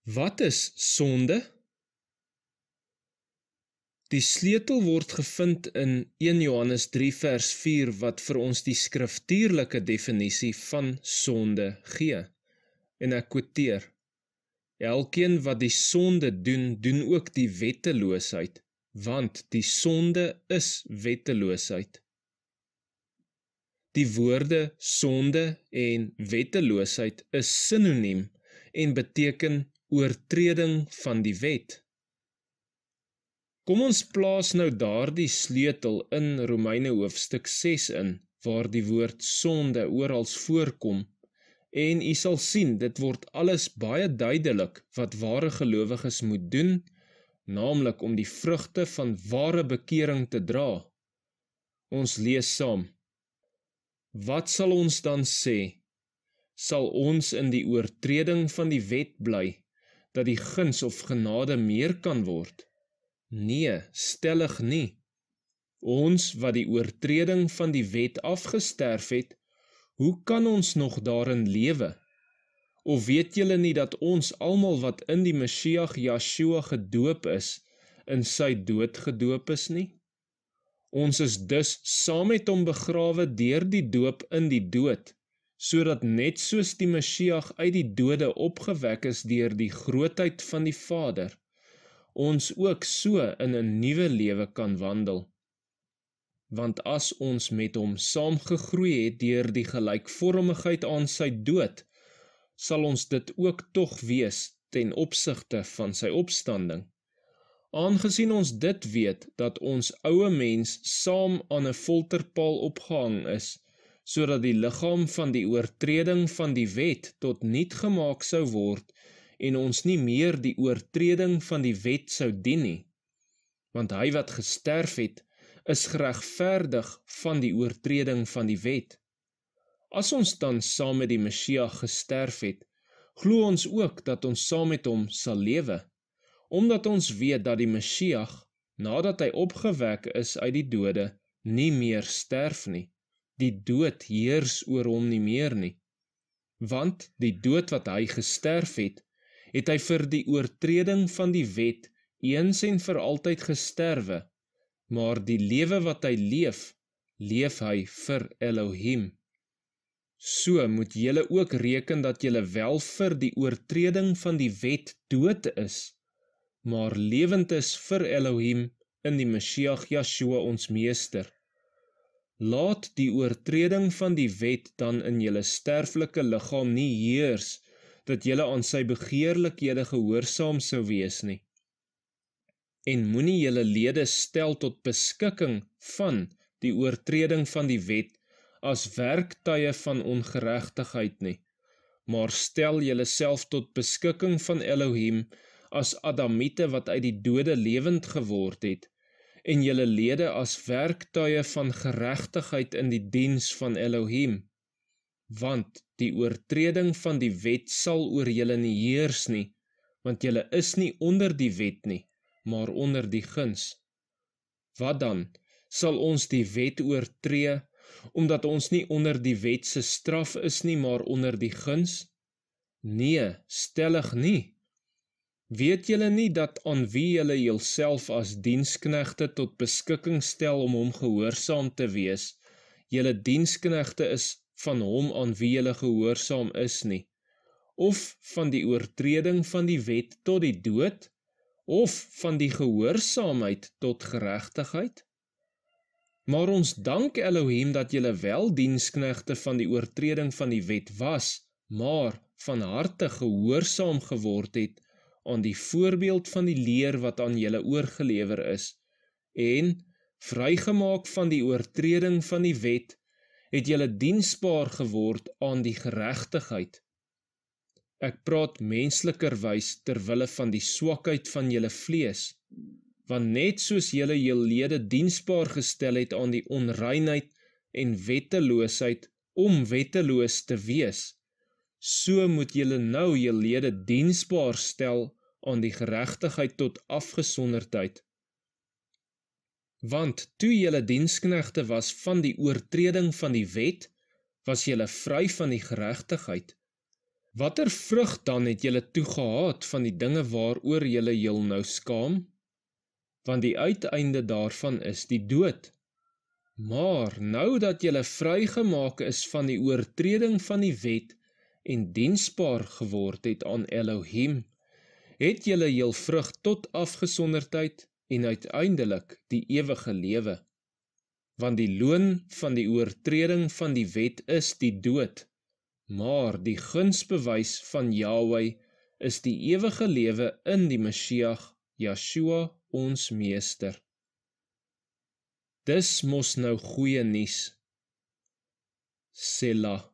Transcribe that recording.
Wat is sonde? Die sleutel word gevind in 1 Johannes 3 vers 4 wat vir ons die skriftuurlike definisie van sonde gee. En ek quoteer: Elkeen wat die sonde doen, doen ook die wetteloosheid, want die sonde is wetteloosheid. Die woorde sonde en wetteloosheid is sinoniem en beteken oortreding van die wet. Kom ons plaas nou daardie sleutel in Romeine hoofstuk 6 in, waar die woord sonde orals voorkom, en u sal sien, dit word alles baie duidelik wat ware gelowiges moet doen, naamlik om die vrugte van ware bekering te dra. Ons lees saam. Wat sal ons dan sê? Sal ons in die oortreding van die wet bly, dat die guns of genade meer kan word? Nee, stellig nie. Ons wat die oortreding van die wet afgesterf het, hoe kan ons nog daarin lewe? Of weet julle nie dat ons almal wat in die Messias Yeshua gedoop is, in sy dood gedoop is nie? Ons is dus saam met hom begrawe deur die doop in die dood, sodat net soos die Messias uit die dode opgewek is deur die grootheid van die Vader, ons ook so in 'n nuwe lewe kan wandel. Want as ons met hom saamgegroei het deur die gelykvormigheid aan sy dood, sal ons dit ook tog wees ten opsigte van sy opstanding. Aangesien ons dit weet, dat ons oue mens saam aan 'n folterpaal opgehang is, sodat die liggaam van die oortreding van die wet tot niet gemaak sou word, en ons nie meer die oortreding van die wet sou dien nie. Want hy wat gesterf het, is geregverdig van die oortreding van die wet. As ons dan saam met die Messias gesterf het, glo ons ook dat ons saam met hom sal lewe, omdat ons weet dat die Messias, nadat hy opgewek is uit die dode, nie meer sterf nie. Die dood heers oor hom nie meer nie. Want die dood wat hy gesterf het hy vir die oortreding van die wet eens en vir altyd gesterwe, maar die lewe wat hy leef, leef hy vir Elohim. So moet julle ook reken dat julle wel vir die oortreding van die wet dood is, maar lewend is vir Elohim in die Messias Yeshua ons meester. Laat die oortreding van die wet dan in julle sterflike liggaam nie heers, dat julle aan sy begeerlikhede gehoorsaam sou wees nie. En moenie julle lede stel tot beskikking van die oortreding van die wet as werktuie van ongeregtigheid nie, maar stel julle self tot beskikking van Elohim as Adamiete wat uit die dode lewend geword het, en julle lede as werktuie van geregtigheid in die diens van Elohim. Want die oortreding van die wet sal oor julle nie heers nie, want julle is nie onder die wet nie, maar onder die guns. Wat dan? Sal ons die wet oortree, omdat ons nie onder die wet se straf is nie, maar onder die guns? Nee, stellig nie. Weet julle nie dat aan wie julle julself as diensknegte tot beskikking stel om hom gehoorsaam te wees, julle diensknegte is van hom aan wie julle gehoorsaam is nie, of van die oortreding van die wet tot die dood, of van die gehoorsaamheid tot geregtigheid? Maar ons dank Elohim dat julle wel diensknegte van die oortreding van die wet was, maar van harte gehoorsaam geword het aan die voorbeeld van die leer wat aan julle oorgelewer is, en, vrygemaak van die oortreding van die wet, het julle diensbaar geword aan die geregtigheid. Ek praat menslikerwys terwille van die swakheid van julle vlees, want net soos julle jul lede diensbaar gestel het aan die onreinheid en wetteloosheid om wetteloos te wees, so moet julle nou jul lede diensbaar stel aan die geregtigheid tot afgesonderdheid. Want toe julle diensknegte was van die oortreding van die wet, was julle vry van die geregtigheid. Watter vrug dan het julle toegehaat van die dinge waaroor julle heel nou skaam? Want die uiteinde daarvan is die dood. Maar nou dat julle vrygemaak is van die oortreding van die wet en diensbaar geword het aan Elohim, het julle heel vrug tot afgesonderdheid en uiteindelik die ewige lewe. Want die loon van die oortreding van die wet is die dood, maar die gunsbewys van Jahwe is die ewige lewe in die Messias, Yeshua ons meester. Dis mos nou goeie nuus. Selah.